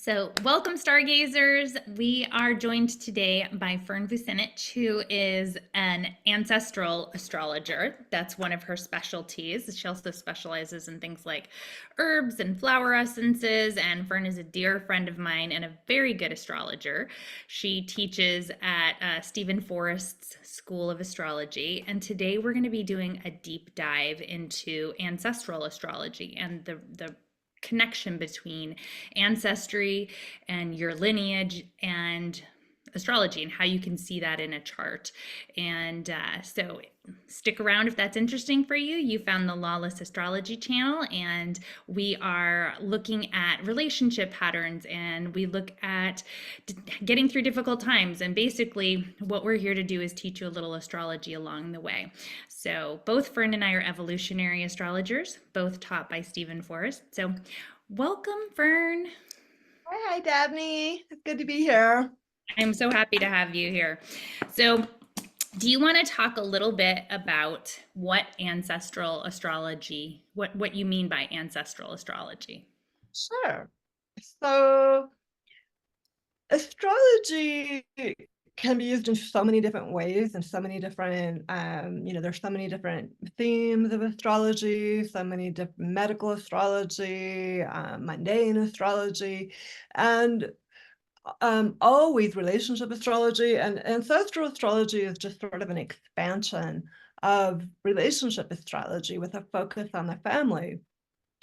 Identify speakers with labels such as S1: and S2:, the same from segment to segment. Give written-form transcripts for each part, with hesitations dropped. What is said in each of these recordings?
S1: So, welcome, stargazers. We are joined today by Fern Vucinich, who is an ancestral astrologer. That's one of her specialties. She also specializes in things like herbs and flower essences. And Fern is a dear friend of mine and a very good astrologer. She teaches at Stephen Forrest's School of Astrology. And today we're going to be doing a deep dive into ancestral astrology and the connection between ancestry and your lineage and astrology and how you can see that in a chart. And so stick around if that's interesting for you. You found the Lawless Astrology channel, and we are looking at relationship patterns, and we look at getting through difficult times. And basically, what we're here to do is teach you a little astrology along the way. So both Fern and I are evolutionary astrologers, both taught by Stephen Forrest. So welcome, Fern.
S2: Hi, Dabney. It's good to be here.
S1: I'm so happy to have you here. So, do you want to talk a little bit about what ancestral astrology, what you mean by ancestral astrology?
S2: Sure. So, astrology can be used in so many different ways and so many different, there's so many different themes of astrology, so many different medical astrology, mundane astrology, and always relationship astrology. And ancestral astrology is just sort of an expansion of relationship astrology with a focus on the family.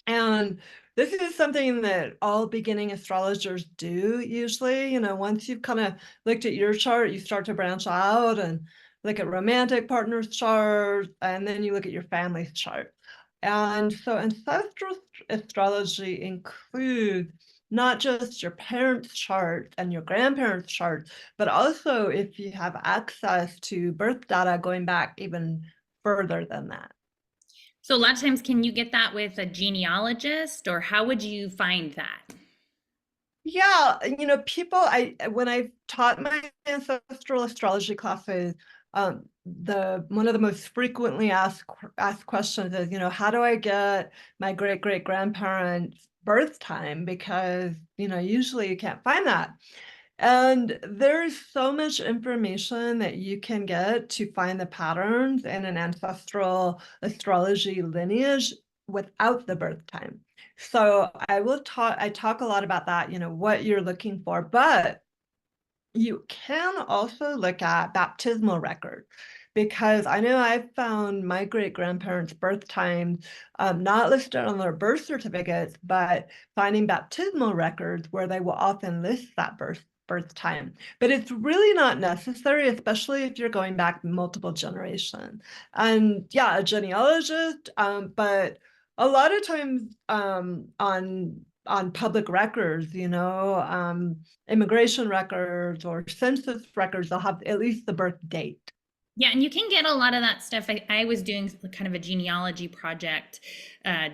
S2: And this is something that all beginning astrologers do usually. Once you've kind of looked at your chart, you start to branch out and look at romantic partners' charts, and then you look at your family's chart. And so ancestral astrology includes not just your parents' chart and your grandparents' chart, but also if you have access to birth data going back even further than that.
S1: So, a lot of times, can you get that with a genealogist, or how would you find that?
S2: Yeah, when I've taught my ancestral astrology classes, the one of the most frequently asked questions is, how do I get my great grandparents' birth time? Because, usually you can't find that. And there's so much information that you can get to find the patterns in an ancestral astrology lineage without the birth time. So I talk a lot about that, what you're looking for, but you can also look at baptismal records, because I know I've found my great-grandparents' birth times not listed on their birth certificates, but finding baptismal records where they will often list that birth time. But it's really not necessary, especially if you're going back multiple generations. And yeah, a genealogist, but a lot of times on public records, immigration records or census records, they'll have at least the birth date.
S1: Yeah, and you can get a lot of that stuff. I was doing kind of a genealogy project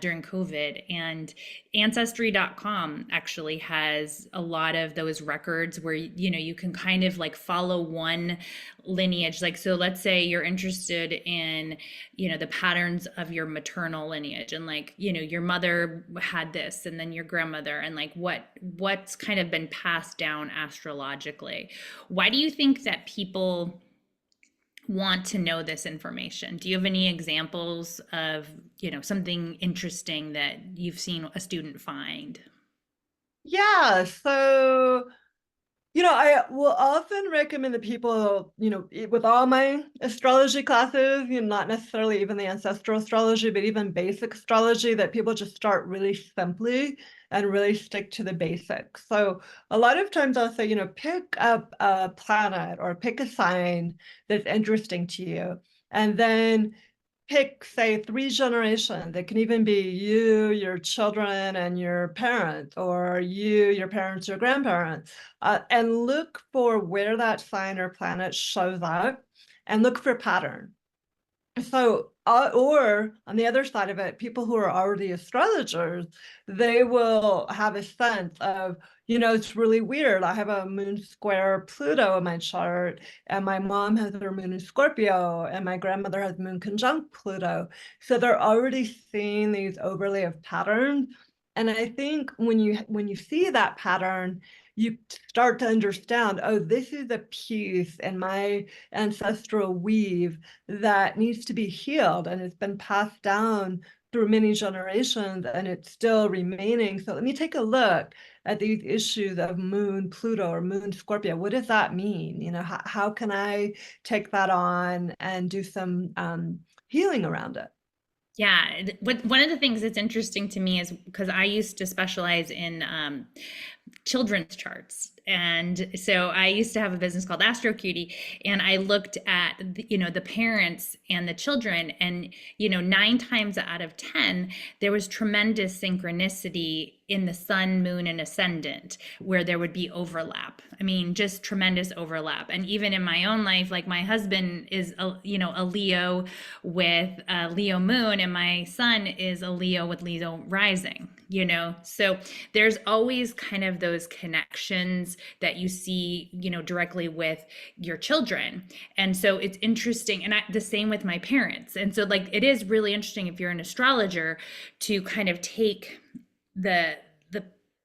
S1: during COVID, and Ancestry.com actually has a lot of those records where you can kind of like follow one lineage. Like, so let's say you're interested in the patterns of your maternal lineage, and like your mother had this, and then your grandmother, and like what's kind of been passed down astrologically. Why do you think that people want to know this information? Do you have any examples of, something interesting that you've seen a student find?
S2: Yeah, so I will often recommend that people, with all my astrology classes, not necessarily even the ancestral astrology, but even basic astrology, that people just start really simply and really stick to the basics. So a lot of times I'll say, pick up a planet or pick a sign that's interesting to you, and then pick, say, 3 generations. It can even be you, your children, and your parents, or you, your parents, your grandparents, and look for where that sign or planet shows up and look for pattern. So, or on the other side of it, people who are already astrologers, they will have a sense of, it's really weird. I have a moon square Pluto in my chart, and my mom has her moon in Scorpio, and my grandmother has moon conjunct Pluto. So they're already seeing these overlay of patterns. And I think when you see that pattern, you start to understand, oh, this is a piece in my ancestral weave that needs to be healed, and it's been passed down through many generations and it's still remaining. So let me take a look at these issues of Moon Pluto or Moon Scorpio. What does that mean? You know, how can I take that on and do some healing around it?
S1: Yeah, one of the things that's interesting to me is because I used to specialize in children's charts. And so I used to have a business called Astro Cutie, and I looked at the parents and the children, and 9 times out of 10 there was tremendous synchronicity in the sun, moon, and ascendant, where there would be overlap. I mean, just tremendous overlap. And even in my own life, like my husband is a Leo with a Leo moon, and my son is a Leo with Leo rising. So there's always kind of those connections that you see directly with your children. And so it's interesting, and the same with my parents. And so, like, it is really interesting if you're an astrologer to kind of take the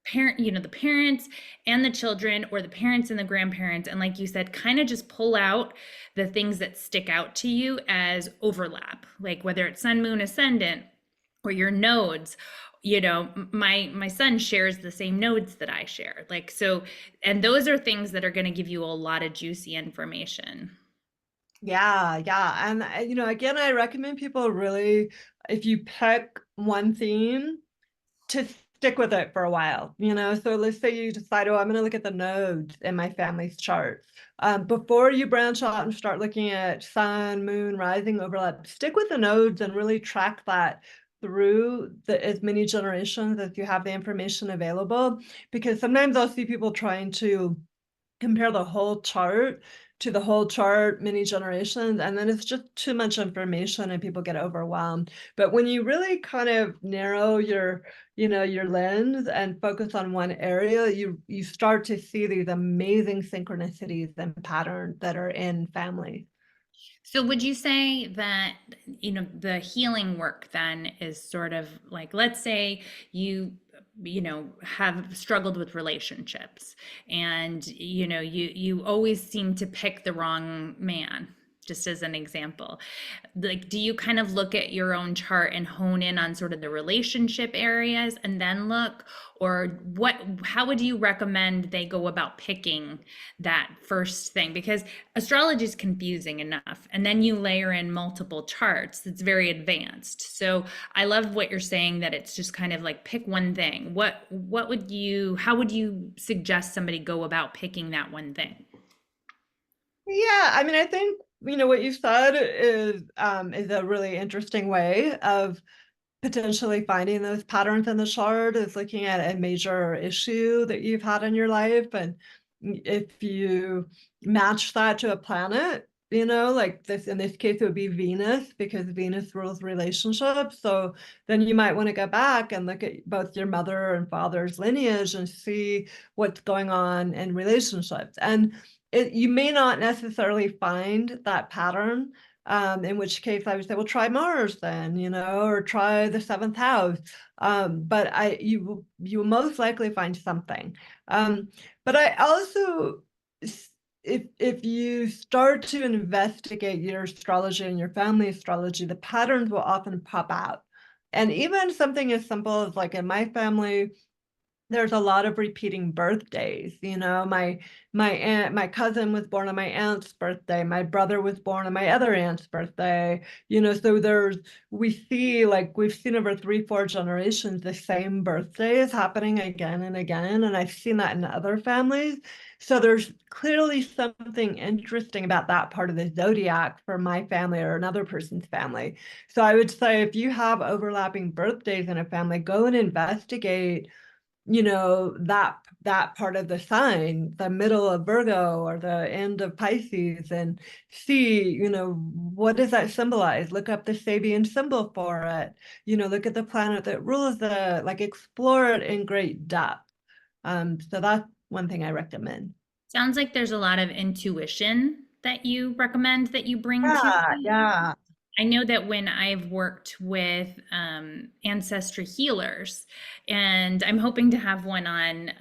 S1: parent, the parents and the children, or the parents and the grandparents, and, like you said, kind of just pull out the things that stick out to you as overlap, like whether it's sun, moon, ascendant, or your nodes. My son shares the same nodes that I share, like, so, and those are things that are going to give you a lot of juicy information.
S2: Yeah, yeah. And again, I recommend people really, if you pick one theme, to stick with it for a while. So let's say you decide, oh, I'm going to look at the nodes in my family's chart. Before you branch out and start looking at sun, moon, rising, overlap, stick with the nodes and really track that through as many generations as you have the information available. Because sometimes I'll see people trying to compare the whole chart to the whole chart many generations, and then it's just too much information and people get overwhelmed. But when you really kind of narrow your lens and focus on one area, you start to see these amazing synchronicities and patterns that are in family.
S1: So would you say that, the healing work then is sort of like, let's say have struggled with relationships, and you always seem to pick the wrong man, just as an example. Like, do you kind of look at your own chart and hone in on sort of the relationship areas and then look, or how would you recommend they go about picking that first thing? Because astrology is confusing enough, and then you layer in multiple charts, it's very advanced. So I love what you're saying, that it's just kind of like, pick one thing. How would you suggest somebody go about picking that one thing?
S2: Yeah, I mean, I think what you said is a really interesting way of potentially finding those patterns in the chart, is looking at a major issue that you've had in your life. And if you match that to a planet, like this, in this case, it would be Venus, because Venus rules relationships. So then you might want to go back and look at both your mother and father's lineage and see what's going on in relationships. And you may not necessarily find that pattern, in which case I would say, well, try Mars then, or try the seventh house. But you will most likely find something. But I also, if you start to investigate your astrology and your family astrology, the patterns will often pop out. And even something as simple as, like, in my family, there's a lot of repeating birthdays. My cousin was born on my aunt's birthday. My brother was born on my other aunt's birthday. So we've seen over 3-4 generations the same birthdays happening again and again, and I've seen that in other families. So there's clearly something interesting about that part of the zodiac for my family or another person's family. So I would say, if you have overlapping birthdays in a family, go and investigate that part of the sign, the middle of Virgo or the end of Pisces, and see, what does that symbolize? Look up the Sabian symbol for it. Look at the planet that rules it, like, explore it in great depth. So that's one thing I recommend.
S1: Sounds like there's a lot of intuition that you recommend that you bring to
S2: Yeah,
S1: it.
S2: yeah.
S1: I know that when I've worked with ancestry healers, and I'm hoping to have one on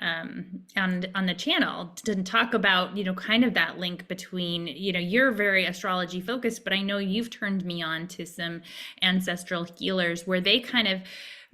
S1: the channel to talk about, kind of that link between, you're very astrology focused, but I know you've turned me on to some ancestral healers where they kind of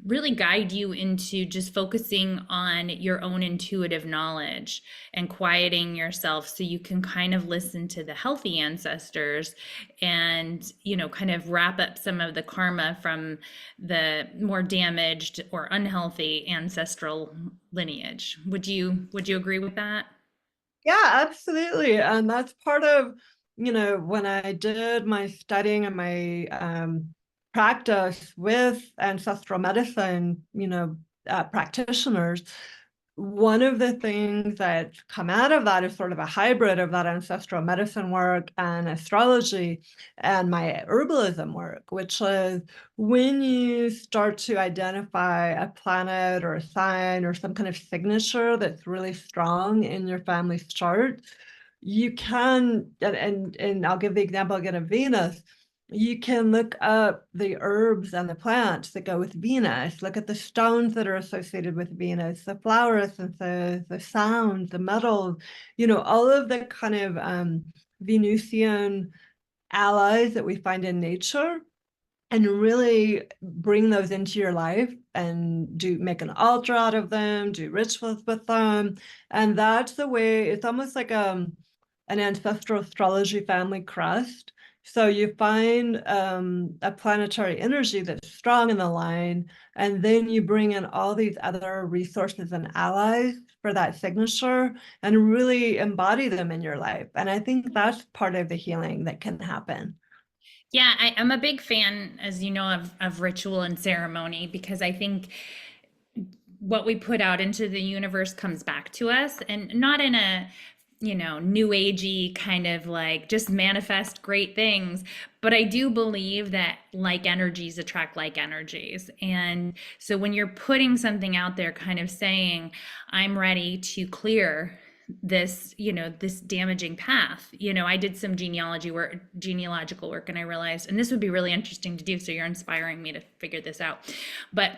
S1: really guide you into just focusing on your own intuitive knowledge and quieting yourself so you can kind of listen to the healthy ancestors and kind of wrap up some of the karma from the more damaged or unhealthy ancestral lineage. Would you agree with that?
S2: Yeah, absolutely. And that's part of, when I did my studying and my practice with ancestral medicine, practitioners, one of the things that's come out of that is sort of a hybrid of that ancestral medicine work and astrology and my herbalism work, which is when you start to identify a planet or a sign or some kind of signature that's really strong in your family's chart, you can, and I'll give the example again of Venus. You can look up the herbs and the plants that go with Venus, look at the stones that are associated with Venus, the flower essences, the sounds, the metals, all of the kind of Venusian allies that we find in nature, and really bring those into your life and make an altar out of them, do rituals with them. And that's the way, it's almost like an ancestral astrology family crest. So you find a planetary energy that's strong in the line, and then you bring in all these other resources and allies for that signature and really embody them in your life. And I think that's part of the healing that can happen.
S1: Yeah, I'm a big fan, as you know, of ritual and ceremony because I think what we put out into the universe comes back to us, and not in a new agey kind of like just manifest great things, but I do believe that like energies attract like energies. And so when you're putting something out there kind of saying I'm ready to clear this damaging path, I did some genealogical work, and I realized, and this would be really interesting to do, so you're inspiring me to figure this out. But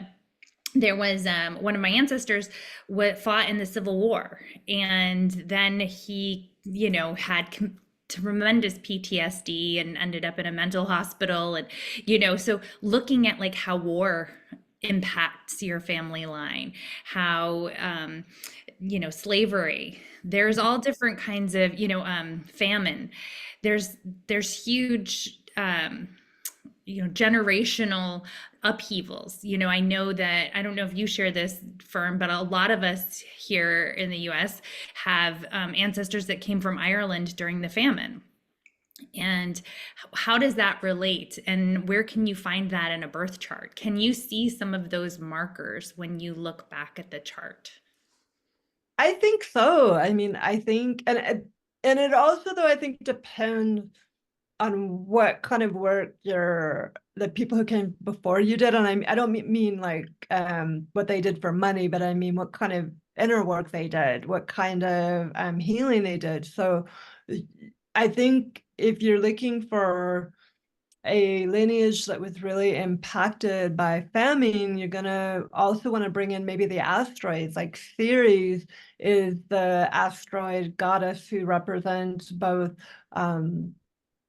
S1: there was one of my ancestors fought in the Civil War, and then he, had tremendous PTSD and ended up in a mental hospital, and so looking at like how war impacts your family line, how slavery. There's all different kinds of famine. There's huge generational upheavals. I know that, I don't know if you share this, Fern, but a lot of us here in the US have ancestors that came from Ireland during the famine. And how does that relate? And where can you find that in a birth chart? Can you see some of those markers when you look back at the chart?
S2: I think so. I mean, I think, and it also, though, I think depends on what kind of work the people who came before you did. And I don't mean like what they did for money, but I mean what kind of inner work they did, what kind of healing they did. So I think if you're looking for a lineage that was really impacted by famine, you're going to also want to bring in maybe the asteroids. Like Ceres is the asteroid goddess who represents both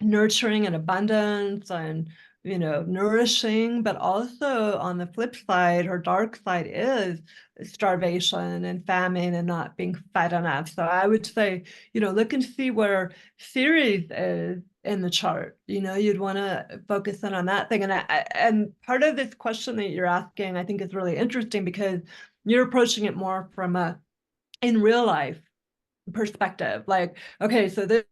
S2: nurturing and abundance and nourishing, but also on the flip side, her dark side is starvation and famine and not being fed enough. So I would say, look and see where Ceres is in the chart. You'd want to focus in on that thing. And part of this question that you're asking, I think, is really interesting because you're approaching it more from a in real life perspective. Like, okay, so this,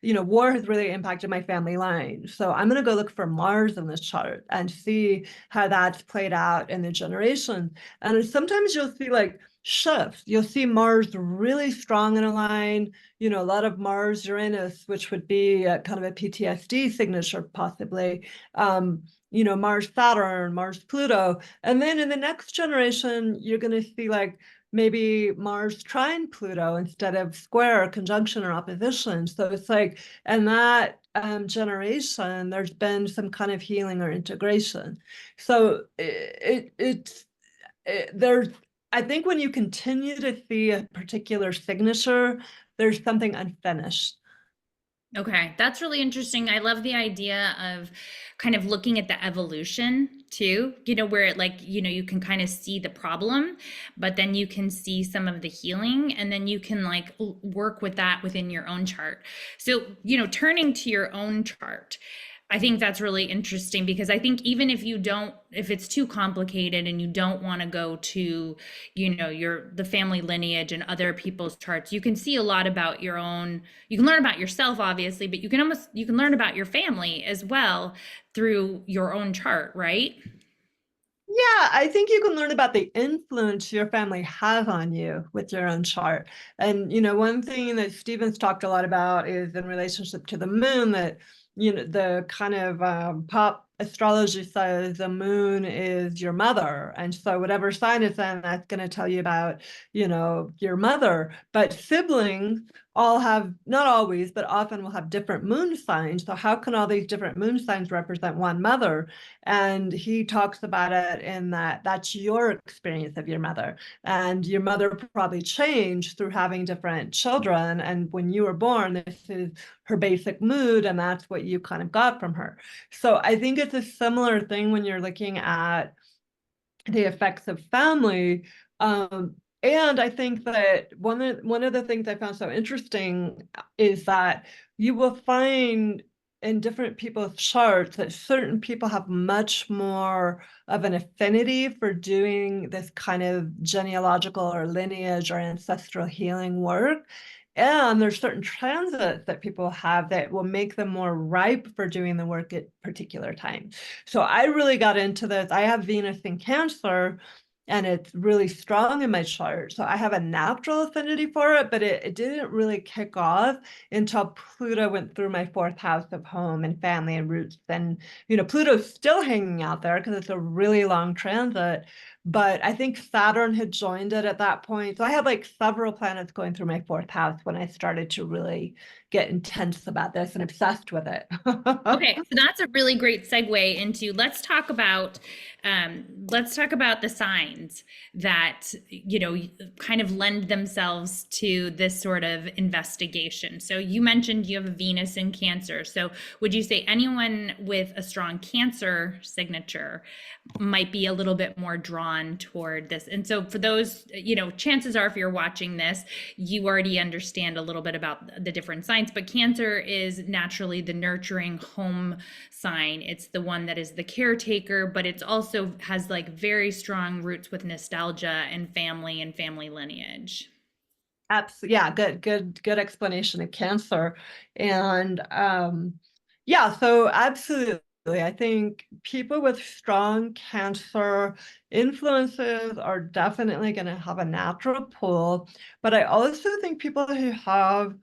S2: war has really impacted my family line. So I'm going to go look for Mars in this chart and see how that's played out in the generation. And sometimes you'll see like shifts. You'll see Mars really strong in a line, a lot of Mars Uranus, which would be a kind of a PTSD signature, possibly. Mars Saturn, Mars Pluto. And then in the next generation, you're going to see like maybe Mars trine Pluto instead of square or conjunction or opposition. So it's like, and that generation, there's been some kind of healing or integration. So there's, I think when you continue to see a particular signature, there's something unfinished.
S1: Okay, that's really interesting. I love the idea of kind of looking at the evolution too, where you can kind of see the problem, but then you can see some of the healing, and then you can like work with that within your own chart. So, turning to your own chart, I think that's really interesting because I think even if it's too complicated and you don't want to go to, the family lineage and other people's charts, you can see a lot about your own, you can learn about yourself, obviously, but you can learn about your family as well through your own chart, right?
S2: Yeah, I think you can learn about the influence your family has on you with your own chart. And, one thing that Stephen's talked a lot about is in relationship to the moon, that, the kind of pop astrology says the moon is your mother. And so whatever sign it's in, that's going to tell you about, your mother. But siblings all have, not always, but often will have different moon signs. So how can all these different moon signs represent one mother? And he talks about it in that that's your experience of your mother. And your mother probably changed through having different children. And when you were born, this is her basic mood, and that's what you kind of got from her. So I think it's a similar thing when you're looking at the effects of family. And I think that one of the things I found so interesting is that you will find in different people's charts that certain people have much more of an affinity for doing this kind of genealogical or lineage or ancestral healing work. And there's certain transits that people have that will make them more ripe for doing the work at particular times. So I really got into this. I have Venus in Cancer, and it's really strong in my chart. So I have a natural affinity for it, but it didn't really kick off until Pluto went through my fourth house of home and family and roots. And, Pluto's still hanging out there because it's a really long transit. But I think Saturn had joined it at that point. So I had like several planets going through my fourth house when I started to really get intense about this and obsessed with it.
S1: Okay, so that's a really great segue into let's talk about the signs that kind of lend themselves to this sort of investigation. So you mentioned you have a Venus in Cancer. So would you say anyone with a strong Cancer signature might be a little bit more drawn toward this? And so for those, chances are if you're watching this, you already understand a little bit about the different signs, but Cancer is naturally the nurturing home sign. It's the one that is the caretaker, but it's also has like very strong roots with nostalgia and family lineage.
S2: Absolutely. Yeah, good explanation of Cancer. And yeah, so absolutely. I think people with strong Cancer influences are definitely going to have a natural pull. But I also think people who have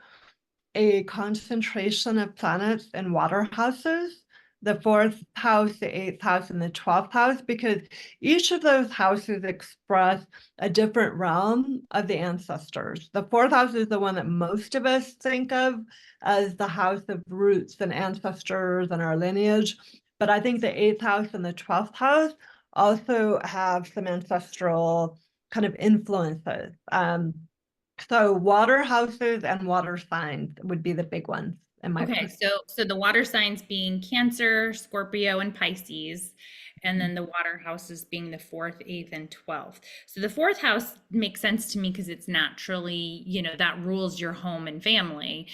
S2: a concentration of planets in water houses, the fourth house, the eighth house, and the 12th house, because each of those houses express a different realm of the ancestors. The fourth house is the one that most of us think of as the house of roots and ancestors and our lineage. But I think the eighth house and the 12th house also have some ancestral kind of influences. So water houses and water signs would be the big ones in my
S1: Okay,
S2: perspective.
S1: so the water signs being Cancer, Scorpio, and Pisces, and then the water houses being the fourth, eighth, and 12th. So the fourth house makes sense to me because it's naturally, that rules your home and family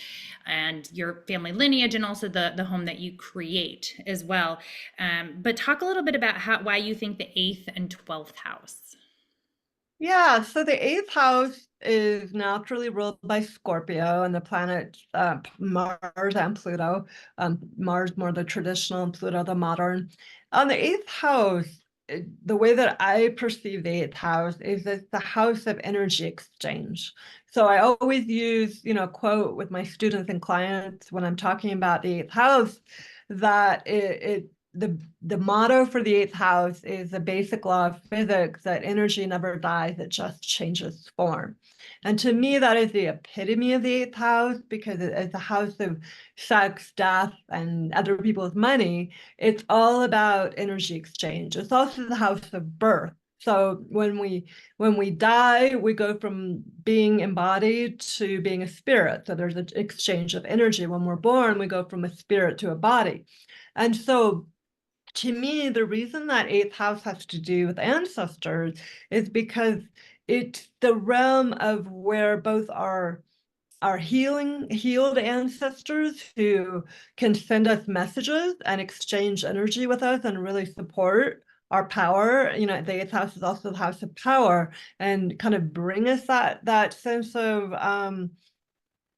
S1: and your family lineage, and also the home that you create as well. But talk a little bit about why you think the eighth and 12th house.
S2: Yeah, so the eighth house is naturally ruled by Scorpio and the planets Mars and Pluto. Mars more the traditional and Pluto the modern. On the eighth house, the way that I perceive the eighth house is it's the house of energy exchange. So I always use, quote with my students and clients when I'm talking about the eighth house, that the motto for the eighth house is the basic law of physics that energy never dies, it just changes form. And to me, that is the epitome of the eighth house, because it's a house of sex, death, and other people's money. It's all about energy exchange. It's also the house of birth. So when we die, we go from being embodied to being a spirit. So there's an exchange of energy. When we're born, we go from a spirit to a body. And so to me, the reason that eighth house has to do with ancestors is because it's the realm of where both our healed ancestors who can send us messages and exchange energy with us and really support our power. The eighth house is also the house of power, and kind of bring us that sense of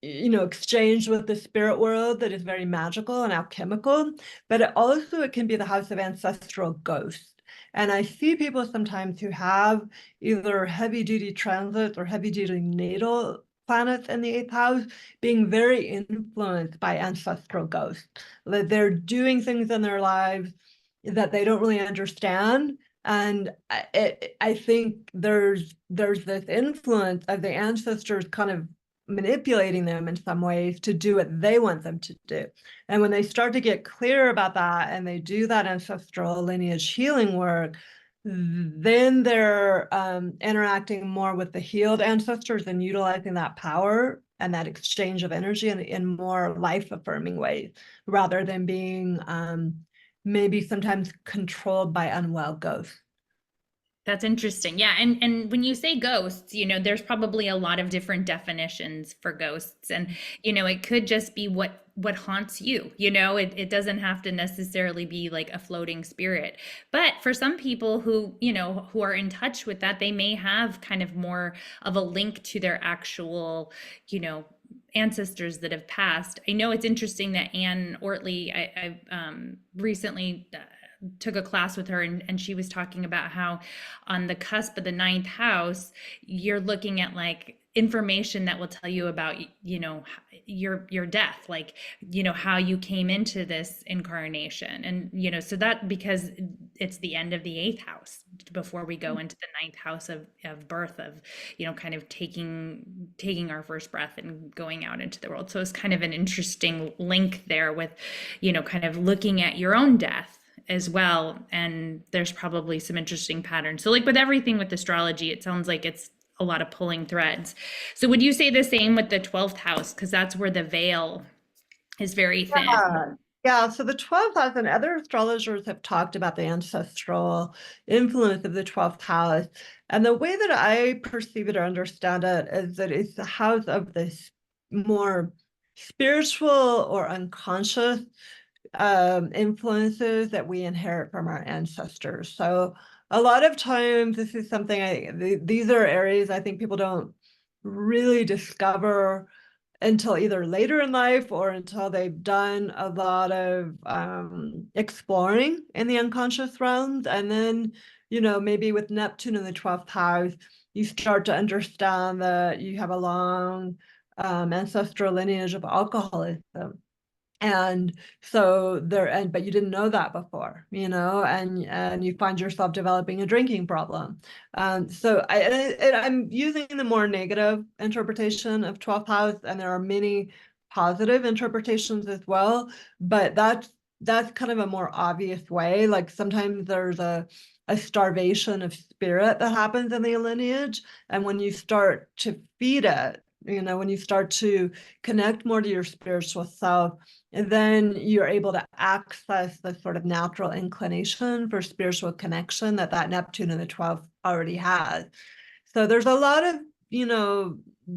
S2: exchange with the spirit world that is very magical and alchemical. But it can be the house of ancestral ghosts. And I see people sometimes who have either heavy duty transits or heavy duty natal planets in the eighth house being very influenced by ancestral ghosts. That they're doing things in their lives that they don't really understand. And I think there's this influence of the ancestors kind of manipulating them in some ways to do what they want them to do. And when they start to get clear about that and they do that ancestral lineage healing work, then they're interacting more with the healed ancestors and utilizing that power and that exchange of energy in more life-affirming ways, rather than being maybe sometimes controlled by unwell ghosts.
S1: That's interesting. Yeah, and when you say ghosts, there's probably a lot of different definitions for ghosts, and it could just be what haunts you. It doesn't have to necessarily be like a floating spirit. But for some people who are in touch with that, they may have kind of more of a link to their actual, ancestors that have passed. I know it's interesting that Anne Ortley, I recently took a class with her, and she was talking about how on the cusp of the ninth house, you're looking at like information that will tell you about your death, like how you came into this incarnation. And so that, because it's the end of the eighth house before we go into the ninth house of birth, of kind of taking our first breath and going out into the world. So it's kind of an interesting link there with kind of looking at your own death as well. And there's probably some interesting patterns. So like with everything with astrology, it sounds like it's a lot of pulling threads. So would you say the same with the 12th house? Because that's where the veil is very thin.
S2: Yeah, so the 12th house, and other astrologers have talked about the ancestral influence of the 12th house. And the way that I perceive it or understand it is that it's the house of this more spiritual or unconscious influences that we inherit from our ancestors. So a lot of times this is something these are areas I think people don't really discover until either later in life or until they've done a lot of exploring in the unconscious realms. And then, maybe with Neptune in the 12th house, you start to understand that you have a long ancestral lineage of alcoholism. And so but you didn't know that before, and you find yourself developing a drinking problem. So I'm using the more negative interpretation of 12th house, and there are many positive interpretations as well, but that's kind of a more obvious way. Like sometimes there's a starvation of spirit that happens in the lineage, and when you start to feed it, when you start to connect more to your spiritual self, and then you're able to access the sort of natural inclination for spiritual connection that Neptune in the 12th already has. So there's a lot of,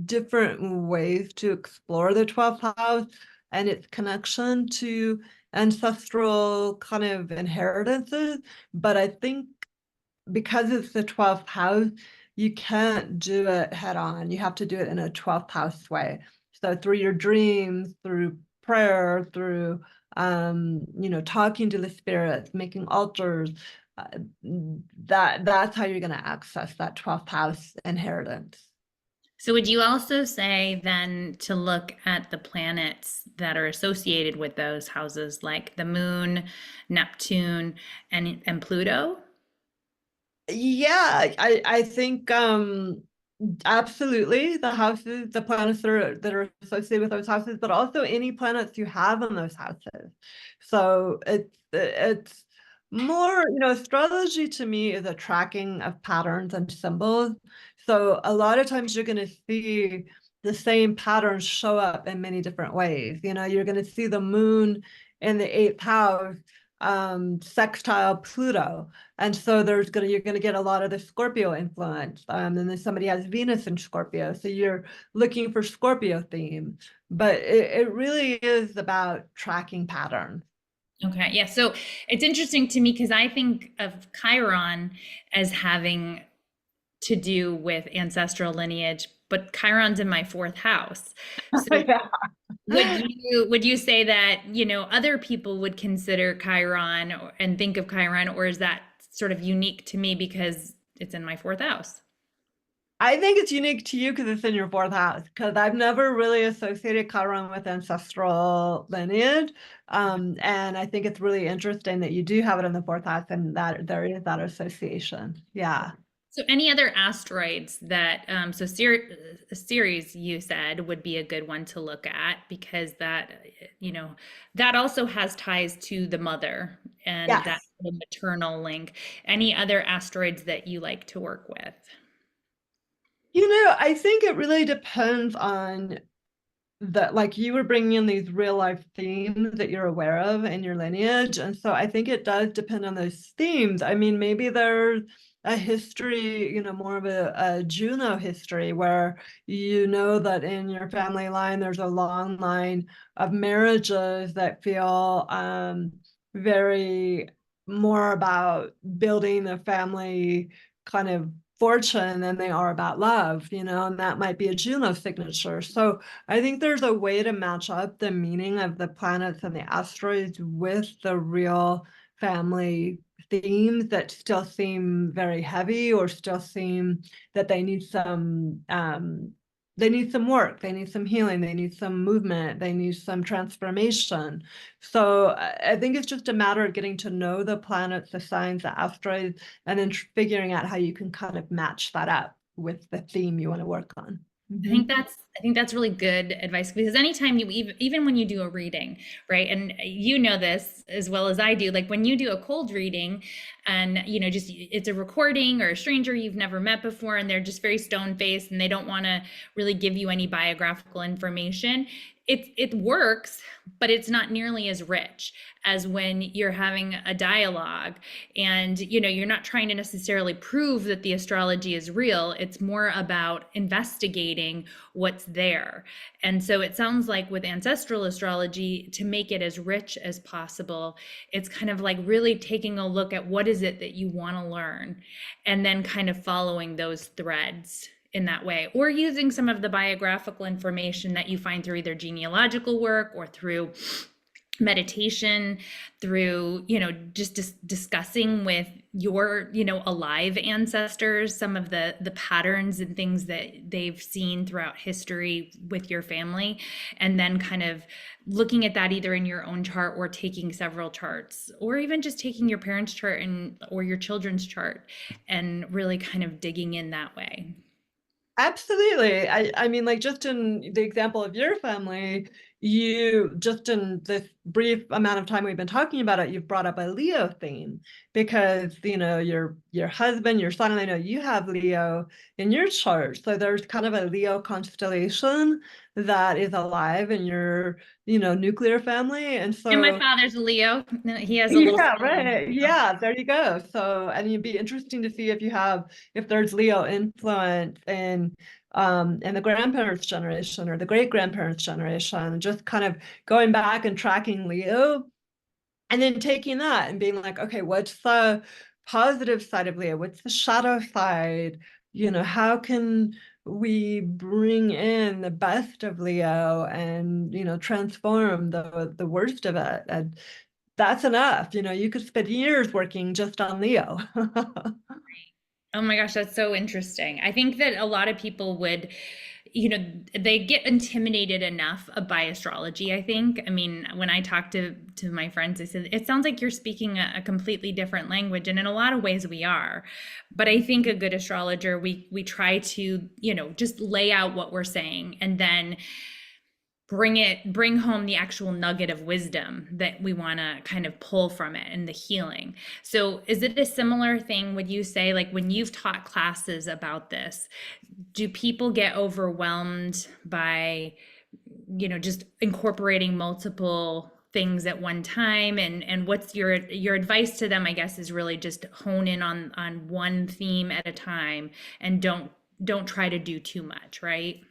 S2: different ways to explore the 12th house and its connection to ancestral kind of inheritances. But I think because it's the 12th house, you can't do it head on. You have to do it in a 12th house way. So through your dreams, through prayer, through talking to the spirits, making altars, that's how you're going to access that 12th house inheritance.
S1: So would you also say then to look at the planets that are associated with those houses, like the moon, Neptune, and Pluto?
S2: Yeah, I think absolutely the houses, the planets that are associated with those houses, but also any planets you have in those houses. So it's more, astrology to me is a tracking of patterns and symbols. So a lot of times you're going to see the same patterns show up in many different ways. You're going to see the moon in the eighth house sextile Pluto. And so you're gonna get a lot of the Scorpio influence. And then somebody has Venus in Scorpio. So you're looking for Scorpio theme. But it really is about tracking patterns.
S1: Okay, yeah. So it's interesting to me because I think of Chiron as having to do with ancestral lineage, but Chiron's in my fourth house. So
S2: Yeah.
S1: would you say that, other people would consider Chiron and think of Chiron, or is that sort of unique to me because it's in my fourth house?
S2: I think it's unique to you because it's in your fourth house. Because I've never really associated Chiron with ancestral lineage. And I think it's really interesting that you do have it in the fourth house and that there is that association. Yeah.
S1: So any other asteroids that so Ceres you said would be a good one to look at because that also has ties to the mother and that
S2: Yes.
S1: maternal link. Any other asteroids that you like to work with?
S2: I think it really depends on like you were bringing in these real life themes that you're aware of in your lineage. And so I think it does depend on those themes. I mean, maybe there's a history, more of a Juno history where you know that in your family line, there's a long line of marriages that feel very more about building the family kind of fortune than they are about love, and that might be a Juno signature. So I think there's a way to match up the meaning of the planets and the asteroids with the real family themes that still seem very heavy or still seem that they need some work, they need some healing, they need some movement, they need some transformation. So I think it's just a matter of getting to know the planets, the signs, the asteroids, and then figuring out how you can kind of match that up with the theme you want to work on. Mhm.
S1: I think that's really good advice because anytime even when you do a reading, right? And you know this as well as I do, like when you do a cold reading and just it's a recording or a stranger you've never met before and they're just very stone faced and they don't want to really give you any biographical information. It works, but it's not nearly as rich as when you're having a dialogue and you're not trying to necessarily prove that the astrology is real. It's more about investigating what's there. And so it sounds like with ancestral astrology, to make it as rich as possible, it's kind of like really taking a look at what is it that you want to learn and then kind of following those threads in that way, or using some of the biographical information that you find through either genealogical work or through meditation, through just discussing with your alive ancestors some of the patterns and things that they've seen throughout history with your family, and then kind of looking at that either in your own chart or taking several charts or even just taking your parents chart or your children's chart and really kind of digging in that way.
S2: Absolutely. I mean, like just in the example of your family, you just in this brief amount of time we've been talking about it, you've brought up a Leo theme because your husband, your son, and I know you have Leo in your chart. So there's kind of a Leo constellation that is alive in your, nuclear family. And
S1: And my
S2: so
S1: father's a Leo. He has a little
S2: yeah,
S1: sun in
S2: right.
S1: Leo.
S2: Yeah, there you go. So, and it'd be interesting to see if there's Leo influence in the grandparents' generation or the great grandparents' generation, just kind of going back and tracking Leo and then taking that and being like, okay, what's the positive side of Leo? What's the shadow side? How can we bring in the best of Leo and transform the worst of it? And that's enough. You could spend years working just on Leo.
S1: Oh my gosh, that's so interesting. I think that a lot of people would they get intimidated enough by astrology, I think. I mean, when I talk to my friends, I said, it sounds like you're speaking a completely different language. And in a lot of ways we are. But I think a good astrologer, we try to, just lay out what we're saying and then bring home the actual nugget of wisdom that we want to kind of pull from it and the healing. So is it a similar thing, would you say, like when you've taught classes about this, do people get overwhelmed by just incorporating multiple things at one time? And what's your advice to them, I guess, is really just hone in on one theme at a time and don't try to do too much, right?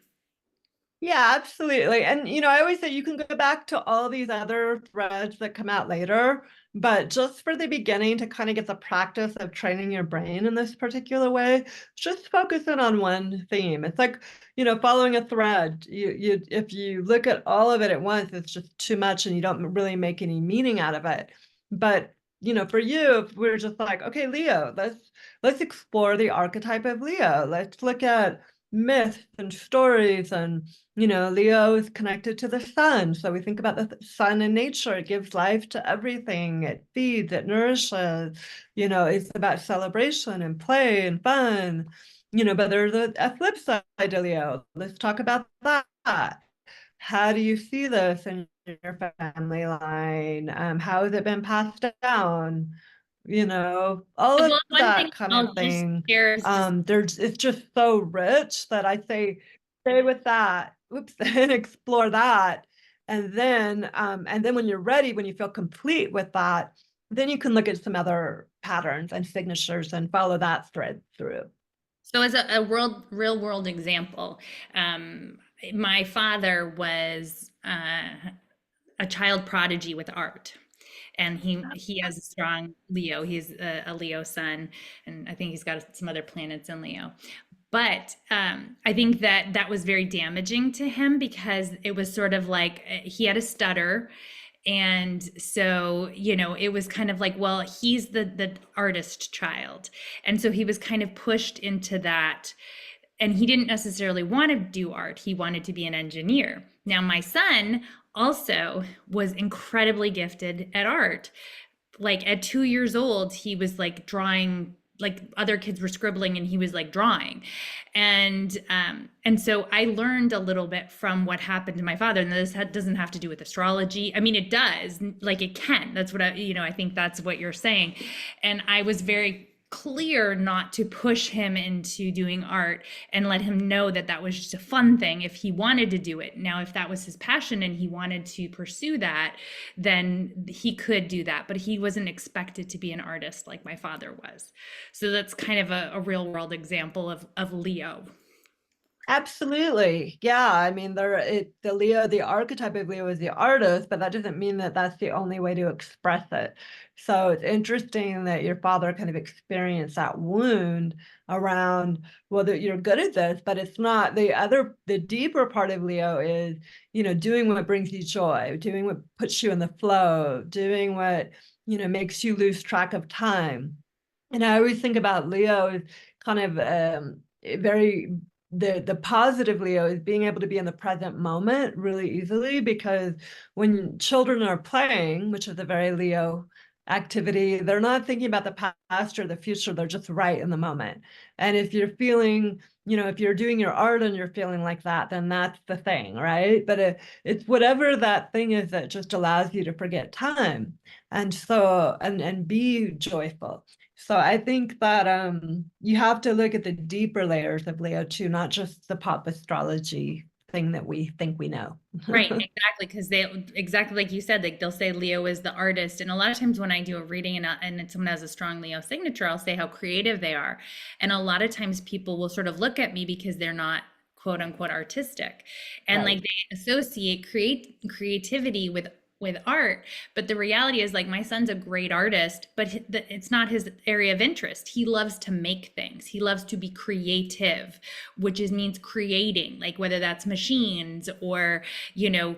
S2: Yeah, absolutely. And I always say you can go back to all these other threads that come out later, but just for the beginning to kind of get the practice of training your brain in this particular way, just focus in on one theme. It's like, following a thread. You if you look at all of it at once, it's just too much and you don't really make any meaning out of it. But for you, if we're just like, okay, Leo, let's explore the archetype of Leo. Let's look at myths and stories. And Leo is connected to the sun, so we think about the sun in nature. It gives life to everything. It feeds, it nourishes. It's about celebration and play and fun. But there's a flip side to Leo. Let's talk about that. How do you see this in your family line? How has it been passed down? All of
S1: Well, one thing
S2: that kind of
S1: I'll just
S2: thing.
S1: share is just
S2: It's just so rich that I say stay with that. Oops, and explore that. And then when you're ready, when you feel complete with that, then you can look at some other patterns and signatures and follow that thread through.
S1: so as a real world example, my father was a child prodigy with art. And he has a strong Leo. He's a Leo sun, and I think he's got some other planets in Leo. But I think that was very damaging to him because it was sort of like he had a stutter. And so, it was kind of like, well, he's the artist child. And so he was kind of pushed into that. And he didn't necessarily want to do art. He wanted to be an engineer. Now, my son also was incredibly gifted at art. Like at 2 years old, he was like drawing, like other kids were scribbling and he was like drawing. And so I learned a little bit from what happened to my father. And this doesn't have to do with astrology. I mean, it does, like it can. That's what I think that's what you're saying. And I was very clear not to push him into doing art and let him know that that was just a fun thing if he wanted to do it. Now, if that was his passion and he wanted to pursue that, then he could do that. But he wasn't expected to be an artist like my father was. So that's kind of a real world example of Leo.
S2: Absolutely. Yeah. I mean, the archetype of Leo is the artist, but that doesn't mean that that's the only way to express it. So it's interesting that your father kind of experienced that wound around, well, that you're good at this, but it's not. The deeper part of Leo is, doing what brings you joy, doing what puts you in the flow, doing what, makes you lose track of time. And I always think about Leo as kind of very the positive Leo is being able to be in the present moment really easily, because when children are playing, which is a very Leo activity, they're not thinking about the past or the future, they're just right in the moment. And if you're feeling, if you're doing your art and you're feeling like that, then that's the thing, right? But it's whatever that thing is that just allows you to forget time and be joyful. So I think that you have to look at the deeper layers of Leo too, not just the pop astrology thing that we think we know.
S1: Right, exactly, because they exactly like you said, like they'll say Leo is the artist, and a lot of times when I do a reading and someone has a strong Leo signature, I'll say how creative they are, and a lot of times people will sort of look at me because they're not quote unquote artistic, and like
S2: Right.
S1: they associate creativity with with art. But the reality is, like, my son's a great artist, but it's not his area of interest. He loves to make things. He loves to be creative, which is means creating, like whether that's machines or,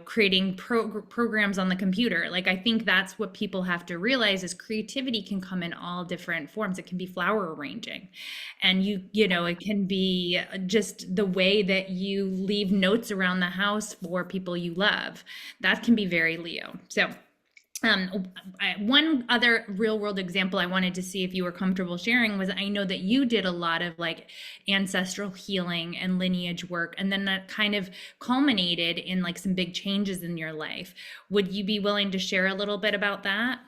S1: creating programs on the computer. Like, I think that's what people have to realize is creativity can come in all different forms. It can be flower arranging, and it can be just the way that you leave notes around the house for people you love. That can be very Leo. So, one other real world example I wanted to see if you were comfortable sharing was, I know that you did a lot of like ancestral healing and lineage work, and then that kind of culminated in like some big changes in your life. Would you be willing to share a little bit about that?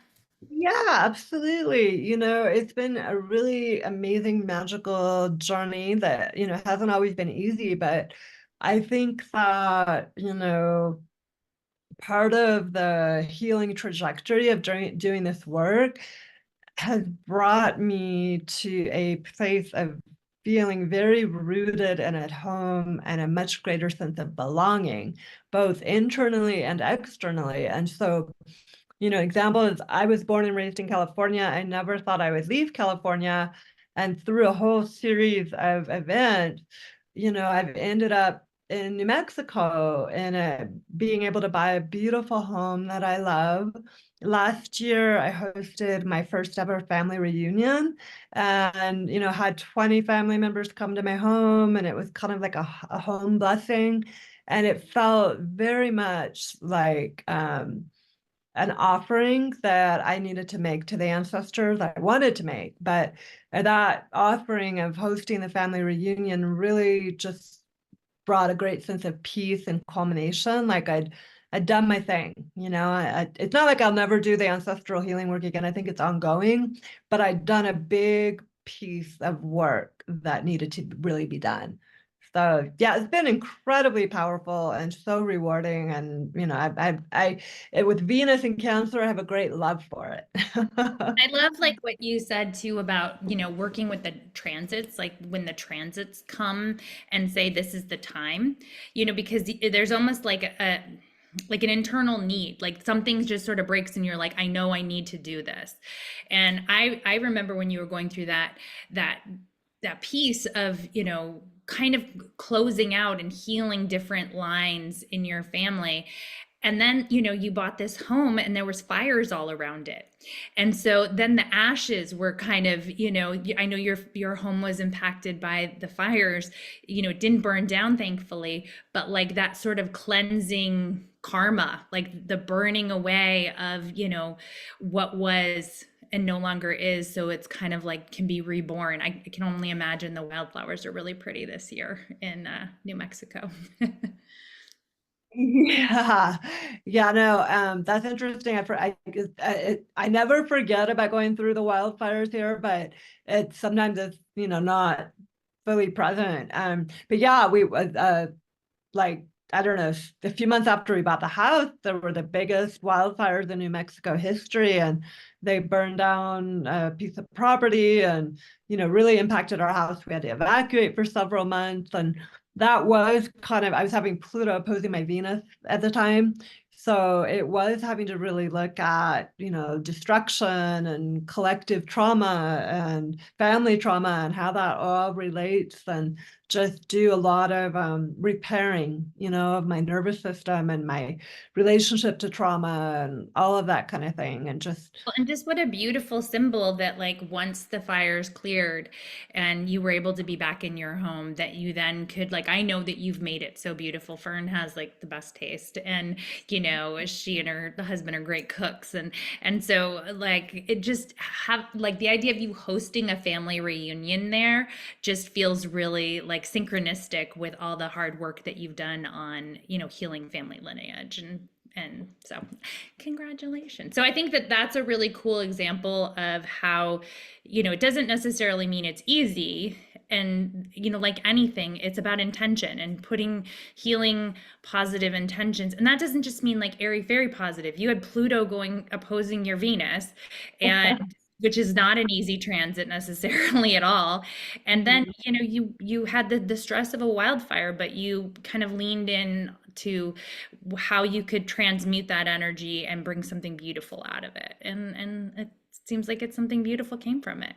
S2: Yeah, absolutely. It's been a really amazing, magical journey that, hasn't always been easy, but I think that, part of the healing trajectory of doing this work has brought me to a place of feeling very rooted and at home and a much greater sense of belonging, both internally and externally. And so, example is I was born and raised in California. I never thought I would leave California. And through a whole series of events, I've ended up in New Mexico and being able to buy a beautiful home that I love. Last year, I hosted my first ever family reunion and, had 20 family members come to my home, and it was kind of like a home blessing. And it felt very much like, an offering that I needed to make to the ancestors I wanted to make. But that offering of hosting the family reunion really just brought a great sense of peace and culmination. Like I'd done my thing, it's not like I'll never do the ancestral healing work again. I think it's ongoing, but I'd done a big piece of work that needed to really be done. So yeah, it's been incredibly powerful and so rewarding. And with Venus in Cancer, I have a great love for it.
S1: I love like what you said too about, working with the transits, like when the transits come and say this is the time, because there's almost like like an internal need, like something just sort of breaks and you're like, I know I need to do this. And I remember when you were going through that that piece of, kind of closing out and healing different lines in your family. And then, you bought this home and there was fires all around it. And so then the ashes were kind of, I know your home was impacted by the fires. It didn't burn down, thankfully, but like that sort of cleansing karma, like the burning away of, what was and no longer is. So it's kind of like can be reborn. I can only imagine the wildflowers are really pretty this year in New Mexico.
S2: Yeah, yeah, no, that's interesting. I never forget about going through the wildfires here, but sometimes it's not fully present. But yeah, we like I don't know, a few months after we bought the house, there were the biggest wildfires in New Mexico history, and they burned down a piece of property and really impacted our house. We had to evacuate for several months, and that was kind of I was having Pluto opposing my Venus at the time. So it was having to really look at, destruction and collective trauma and family trauma and how that all relates, and just do a lot of repairing, of my nervous system and my relationship to trauma and all of that kind of thing. And just,
S1: Well, and just what a beautiful symbol that, like, once the fires cleared and you were able to be back in your home, that you then could, like, I know that you've made it so beautiful. Fern has like the best taste, and she and her the husband are great cooks, and so like it just have like the idea of you hosting a family reunion there just feels really like synchronistic with all the hard work that you've done on, healing family lineage and so congratulations. So I think that that's a really cool example of how, it doesn't necessarily mean it's easy. And, like anything, it's about intention and putting healing positive intentions. And that doesn't just mean like airy fairy positive. You had Pluto going opposing your Venus, and which is not an easy transit necessarily at all. And then, you had the stress of a wildfire, but you kind of leaned in to how you could transmute that energy and bring something beautiful out of it. And it seems like it's something beautiful came from it.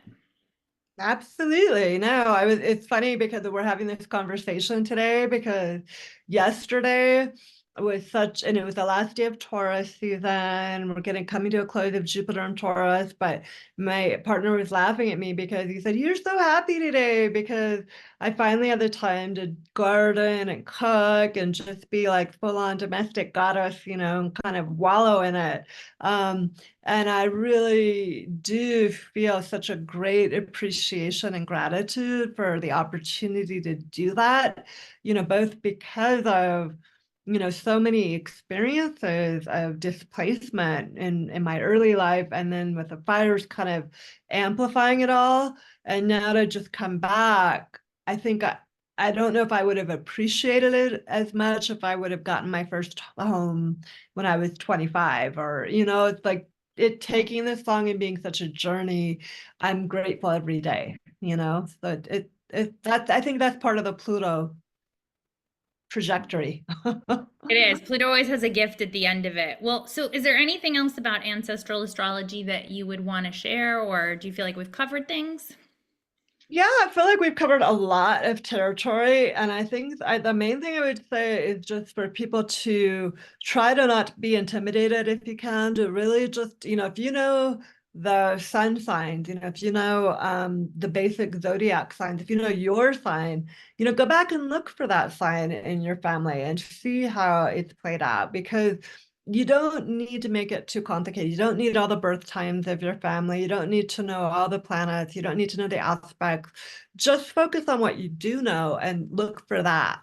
S2: Absolutely. No, it's funny because we're having this conversation today because yesterday was and it was the last day of Taurus season. We're coming to a close of Jupiter and Taurus, but my partner was laughing at me because he said, "You're so happy today because I finally had the time to garden and cook and just be like full on domestic goddess, and kind of wallow in it." And I really do feel such a great appreciation and gratitude for the opportunity to do that, both because of, so many experiences of displacement in my early life, and then with the fires kind of amplifying it all. And now to just come back, I think I don't know if I would have appreciated it as much if I would have gotten my first home when I was 25, or, it's like it taking this long and being such a journey. I'm grateful every day, so I think that's part of the Pluto trajectory.
S1: It is. Pluto always has a gift at the end of it. Well, so is there anything else about ancestral astrology that you would want to share, or do you feel like we've covered things?
S2: Yeah, I feel like we've covered a lot of territory, and I think the main thing I would say is just for people to try to not be intimidated if you can, to really just, if you know the sun signs, if you know the basic zodiac signs, if you know your sign, go back and look for that sign in your family and see how it's played out, because you don't need to make it too complicated. You don't need all the birth times of your family. You don't need to know all the planets. You don't need to know the aspects. Just focus on what you do know and look for that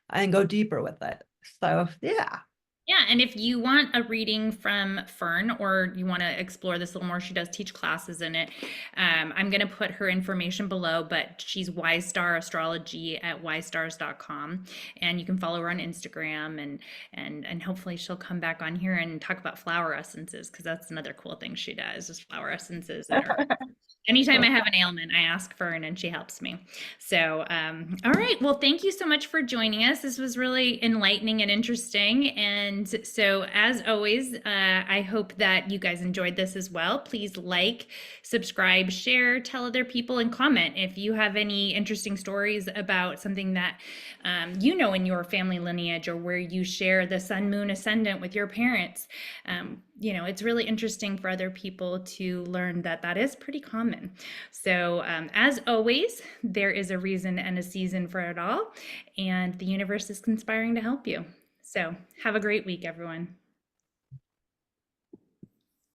S2: and go deeper with it. So, yeah.
S1: Yeah, and if you want a reading from Fern or you want to explore this a little more, she does teach classes in it. I'm going to put her information below, but she's Ystar Astrology at ystars.com, and you can follow her on Instagram, and hopefully she'll come back on here and talk about flower essences, because that's another cool thing she does, is flower essences and her. Anytime I have an ailment, I ask Fern and she helps me. So, all right. Well, thank you so much for joining us. This was really enlightening and interesting. And so, as always, I hope that you guys enjoyed this as well. Please like, subscribe, share, tell other people, and comment if you have any interesting stories about something that in your family lineage, or where you share the sun, moon, ascendant with your parents. It's really interesting for other people to learn that that is pretty common. So, as always, there is a reason and a season for it all, and the universe is conspiring to help you. So, have a great week, everyone.